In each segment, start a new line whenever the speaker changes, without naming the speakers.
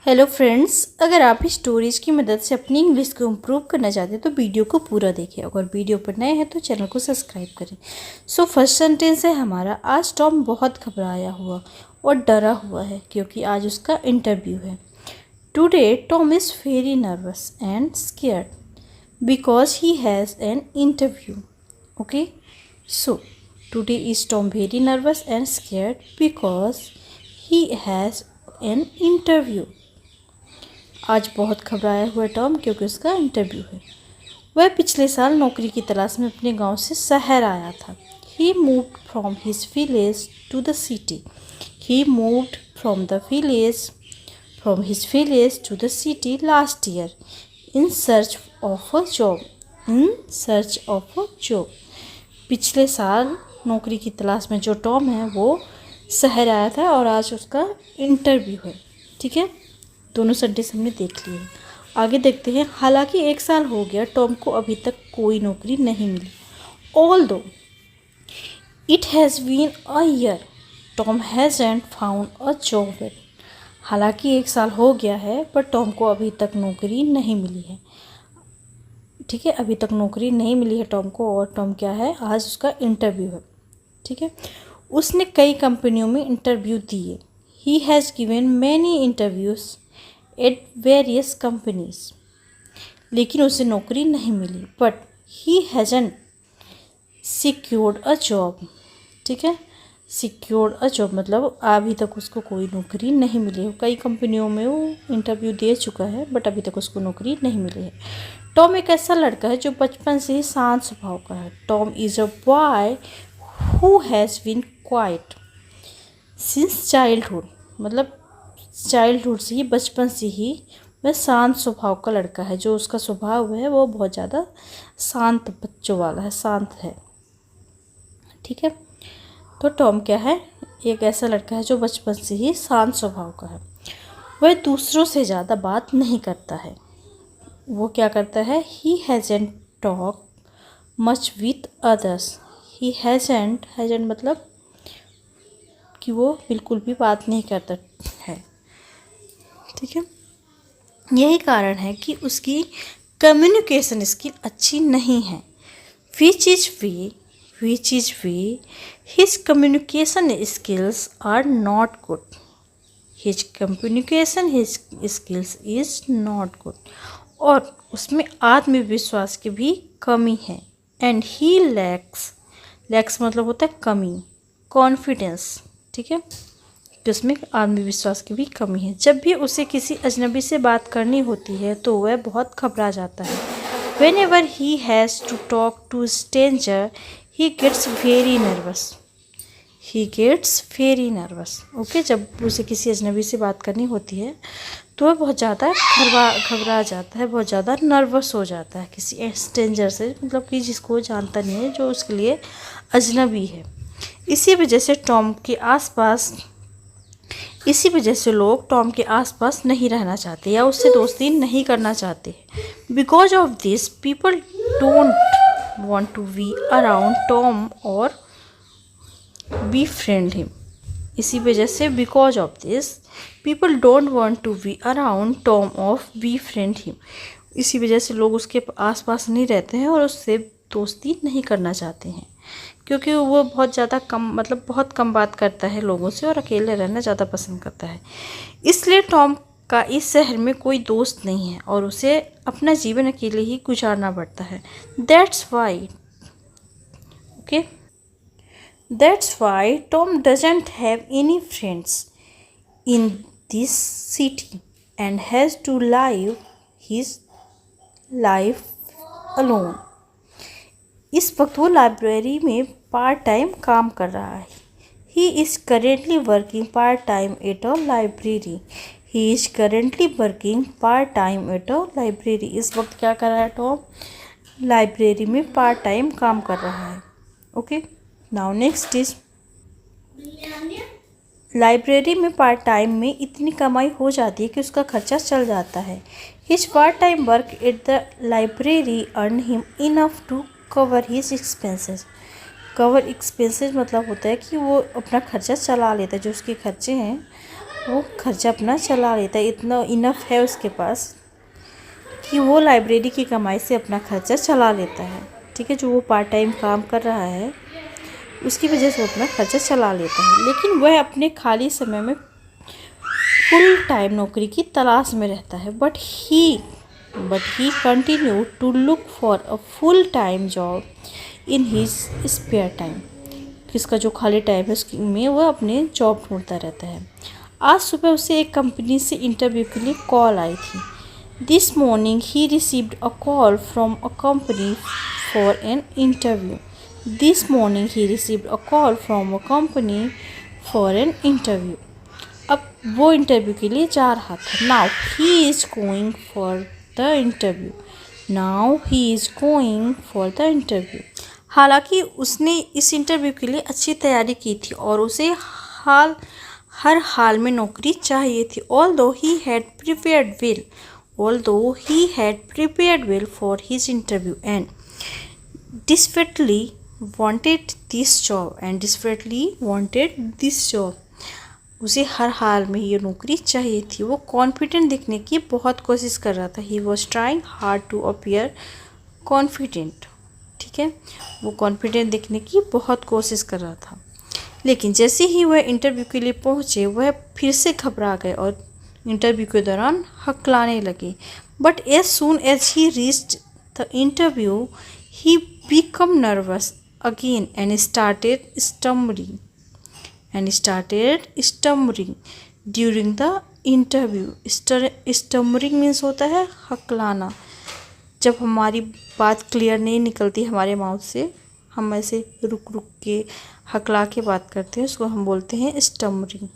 Hello friends, अगर आप इस स्टोरीज की मदद से अपनी इंग्लिश को इम्प्रूव करना चाहते हैं तो वीडियो को पूरा देखें। अगर वीडियो पर नए हैं तो चैनल को सब्सक्राइब करें। सो फर्स्ट सेंटेंस है हमारा, आज टॉम बहुत घबराया हुआ और डरा हुआ है क्योंकि आज उसका इंटरव्यू है। Today Tom is very nervous and scared because he has an interview. Okay, so today is Tom very nervous and scared because he has an interview. आज बहुत घबराया हुआ टॉम क्योंकि उसका इंटरव्यू है। वह पिछले साल नौकरी की तलाश में अपने गांव से शहर आया था। He moved from his village to the city. He moved from his village to the city last year in search of a job. पिछले साल नौकरी की तलाश में जो टॉम है वो शहर आया था और आज उसका इंटरव्यू है। ठीक है, दोनों सेंटेंस हमने देख लिए। आगे देखते हैं। हालांकि 1 साल हो गया टॉम को अभी तक कोई नौकरी नहीं मिली। Although it has been a year Tom hasn't found a job yet. हालांकि 1 साल हो गया है पर टॉम को अभी तक नौकरी नहीं मिली है। ठीक है, अभी तक नौकरी नहीं मिली है टॉम को और टॉम क्या है, आज उसका इंटरव्यू है। ठीक है, उसने कई कंपनियों में इंटरव्यू दिए। He has given many interviews at various companies, लेकिन उसे नौकरी नहीं मिली। But he hasn't secured a job. ठीक है, सिक्योर्ड अ जॉब मतलब अभी तक उसको कोई नौकरी नहीं मिली है। कई कंपनियों में वो इंटरव्यू दे चुका है बट अभी तक उसको नौकरी नहीं मिली है। टॉम एक ऐसा लड़का है जो बचपन से ही शांत स्वभाव का है। Tom is a boy who has been quiet since childhood, मतलब चाइल्डहुड से ही, बचपन से ही वह शांत स्वभाव का लड़का है। जो उसका स्वभाव है वो बहुत ज़्यादा शांत बच्चों वाला है, शांत है। ठीक है, तो टॉम क्या है, एक ऐसा लड़का है जो बचपन से ही शांत स्वभाव का है। वह दूसरों से ज़्यादा बात नहीं करता है। वो क्या करता है, ही हैज़न्ट टॉक मच विथ अदर्स। ही हैज़न्ट मतलब कि वो बिल्कुल भी बात नहीं करता है। ठीक है, यही कारण है कि उसकी कम्युनिकेशन स्किल अच्छी नहीं है। Which is way his communication skills are not good. His communication his skills is not good, और उसमें आत्मविश्वास की भी कमी है। एंड ही लैक्स मतलब होता है कमी, कॉन्फिडेंस। ठीक है, कि उसमें आत्मविश्वास की भी कमी है। जब भी उसे किसी अजनबी से बात करनी होती है तो वह बहुत घबरा जाता है। Whenever he has to talk to a stranger, he gets very nervous. Okay, जब उसे किसी अजनबी से बात करनी होती है तो वह बहुत ज़्यादा घबरा जाता है, बहुत ज़्यादा नर्वस हो जाता है किसी स्ट्रेंजर से, मतलब कि जिसको जानता नहीं है, जो उसके लिए अजनबी है। इसी वजह से लोग टॉम के आसपास नहीं रहना चाहते या उससे दोस्ती नहीं करना चाहते। Because of this people don't want to be around Tom और बी फ्रेंड हिम। इसी वजह से because of this people don't want to be around Tom of be friend him. इसी वजह से लोग उसके आसपास नहीं रहते हैं और उससे दोस्ती नहीं करना चाहते हैं, क्योंकि वो बहुत कम बात करता है लोगों से और अकेले रहना ज़्यादा पसंद करता है। इसलिए टॉम का इस शहर में कोई दोस्त नहीं है और उसे अपना जीवन अकेले ही गुजारना पड़ता है। That's why Tom doesn't have any friends in this city and has to live his life alone. इस वक्त वो लाइब्रेरी में पार्ट टाइम काम कर रहा है। He is currently working part time at a library. इस वक्त क्या कर रहा है टॉम, लाइब्रेरी में पार्ट टाइम काम कर रहा है। Okay, now next is, library में पार्ट टाइम में इतनी कमाई हो जाती है कि उसका खर्चा चल जाता है। His part time work at the library earn him enough to cover his expenses. मतलब होता है कि वो अपना खर्चा चला लेता है, जो उसके खर्चे हैं वो खर्चा अपना चला लेता है, इतना इनफ है उसके पास कि वो लाइब्रेरी की कमाई से अपना खर्चा चला लेता है। ठीक है, जो वो पार्ट टाइम काम कर रहा है उसकी वजह से वो अपना खर्चा चला लेता है। लेकिन वह अपने खाली समय में फुल टाइम नौकरी की तलाश में रहता है। But he continue to look for a full time job in his spare time. किसका जो खाली टाइम है उसमें वह अपने जॉब ढूंढता रहता है। आज सुबह उसे एक कंपनी से इंटरव्यू के लिए कॉल आई थी। This morning he received a call from a company for an interview. This morning he received a call from a company for an interview. अब वो इंटरव्यू के लिए जा रहा था। Now he is going for the interview. Now he is going for the interview. हालांकि उसने इस इंटरव्यू के लिए अच्छी तैयारी की थी और उसे हर हाल में नौकरी चाहिए थी। Although he had prepared well for his interview and desperately wanted this job, उसे हर हाल में ये नौकरी चाहिए थी। वो कॉन्फिडेंट दिखने की बहुत कोशिश कर रहा था। He was trying hard to appear confident। ठीक है, वो कॉन्फिडेंट दिखने की बहुत कोशिश कर रहा था। लेकिन जैसे ही वह इंटरव्यू के लिए पहुंचे वह फिर से घबरा गए और इंटरव्यू के दौरान हकलाने लगे। But as soon as he reached the interview he become nervous again and started stammering during the interview. Stammering means होता है हकलाना। जब हमारी बात क्लियर नहीं निकलती हमारे माउथ से, हम ऐसे रुक रुक के हकला के बात करते हैं, उसको हम बोलते हैं स्टमरिंग।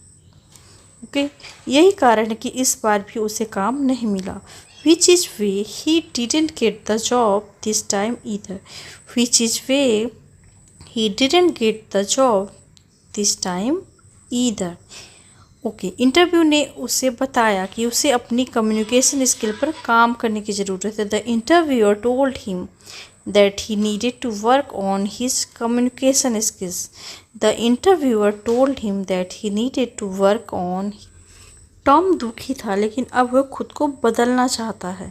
ओके, यही कारण है कि इस बार भी उसे काम नहीं मिला। विच is way he didn't get the job this time either. Which is way he didn't get the job this time either. Okay, interview ने उसे बताया कि उसे अपनी कम्युनिकेशन स्किल पर काम करने की ज़रूरत है। The interviewer told him that he needed to work on his communication skills. The interviewer told him that he needed to work on। Tom दुखी था लेकिन अब वह खुद को बदलना चाहता है।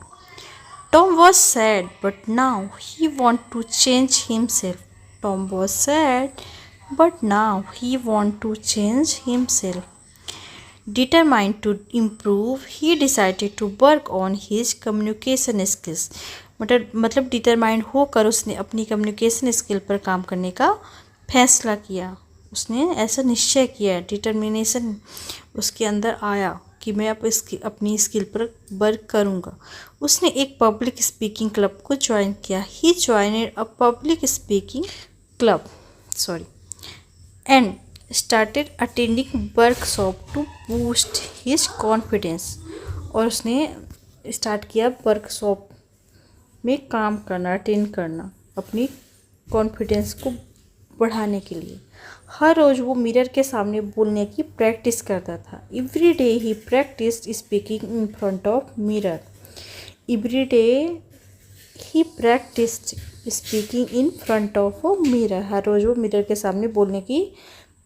Tom was sad but now he want to change himself। Tom was sad but now he want to change himself। Determined to improve, he decided to work on his communication skills। मतलब determined होकर उसने अपनी communication skill पर काम करने का फैसला किया। उसने ऐसा निश्चय किया, डिटर्मिनेशन उसके अंदर आया कि मैं अब अपनी स्किल पर वर्क करूँगा। उसने एक पब्लिक स्पीकिंग क्लब को ज्वाइन किया। He joined a public speaking club and started attending workshop to boost his confidence. और उसने स्टार्ट किया वर्कशॉप में काम करना, अटेंड करना, अपनी कॉन्फिडेंस को बढ़ाने के लिए। हर रोज़ वो मिरर के सामने बोलने की प्रैक्टिस करता था। Every day he practised speaking in front of mirror. Every day he practised speaking in front of mirror. हर रोज़ वो मिरर के सामने बोलने की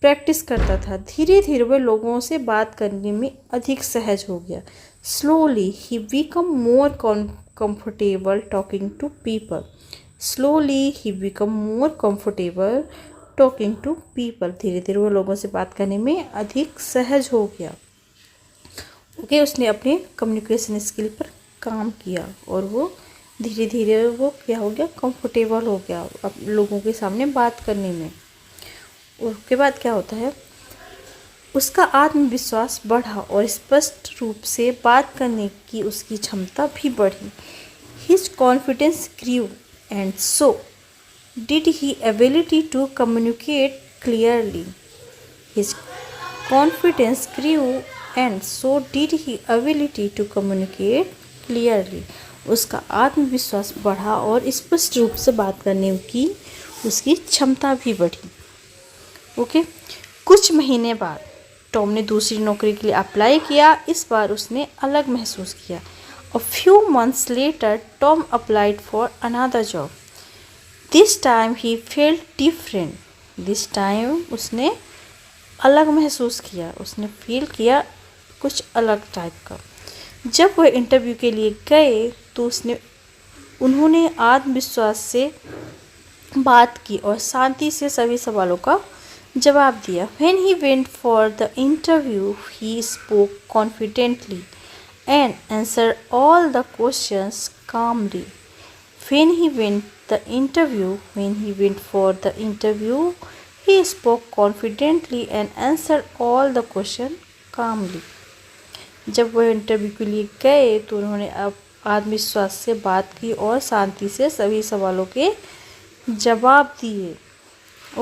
प्रैक्टिस करता था। धीरे धीरे वह लोगों से बात करने में अधिक सहज हो गया। Slowly he become more comfortable talking to people। Slowly he become more comfortable talking to people। धीरे धीरे वो लोगों से बात करने में अधिक सहज हो गया। ओके, उसने अपने कम्युनिकेशन स्किल पर काम किया और वो धीरे धीरे वो क्या हो गया, कंफर्टेबल हो गया अब लोगों के सामने बात करने में। उसके बाद क्या होता है, उसका आत्मविश्वास बढ़ा और स्पष्ट रूप से बात करने की उसकी क्षमता भी बढ़ी। His confidence grew and so did he ability to communicate clearly. His confidence grew and so did he ability to communicate clearly. उसका आत्मविश्वास बढ़ा और स्पष्ट रूप से बात करने की उसकी क्षमता भी बढ़ी। ओके, कुछ महीने बाद टॉम ने दूसरी नौकरी के लिए अप्लाई किया। इस बार उसने अलग महसूस किया। A few months later Tom applied for another job. This time he felt different. This time उसने अलग महसूस किया, उसने फील किया कुछ अलग टाइप का। जब वह इंटरव्यू के लिए गए तो उन्होंने आत्मविश्वास से बात की और शांति से सभी सवालों का जवाब दिया। When he went for the interview, he spoke confidently and answered all the questions calmly. When he went for the interview, he spoke confidently and answered all the questions calmly. जब वह इंटरव्यू के लिए गए तो उन्होंने अब आत्मविश्वास से बात की और शांति से सभी सवालों के जवाब दिए।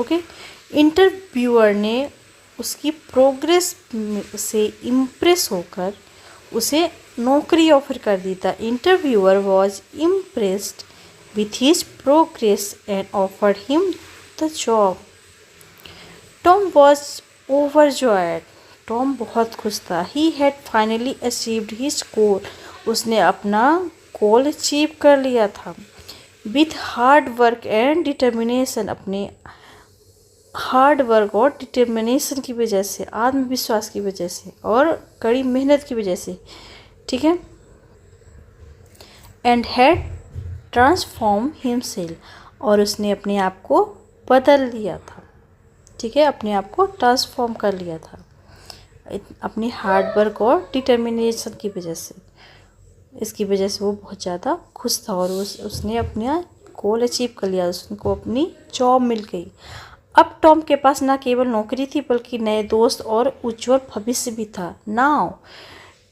ओके, इंटरव्यूअर ने उसकी प्रोग्रेस से इम्प्रेस होकर उसे नौकरी ऑफर कर दी था। Interviewer was impressed with his progress and offered him the job. Tom was overjoyed. Tom बहुत खुश था। He had finally achieved his goal. उसने अपना गोल अचीव कर लिया था। With hard work and determination, अपने हार्ड वर्क और डिटर्मिनेशन की वजह से, आत्मविश्वास की वजह से और कड़ी मेहनत की वजह से, ठीक है। एंड हैड ट्रांसफॉर्म हिमसेल्फ, और उसने अपने आप को बदल लिया था, ठीक है, अपने आप को ट्रांसफॉर्म कर लिया था अपनी हार्ड वर्क और डिटर्मिनेशन की वजह से। इसकी वजह से वो बहुत ज़्यादा खुश था और उसने अपना गोल अचीव कर लिया, उसको अपनी जॉब मिल गई। अब टॉम के पास न केवल नौकरी थी बल्कि नए दोस्त और उज्जवल भविष्य भी था। Now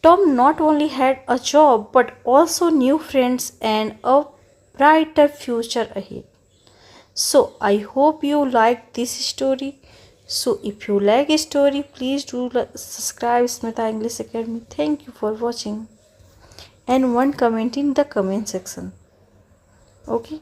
Tom not only had a job but also new friends and a brighter future ahead. So I hope you like this story. So if you like a story, please do subscribe Smita English Academy. Thank you for watching and one comment in the comment section. Okay.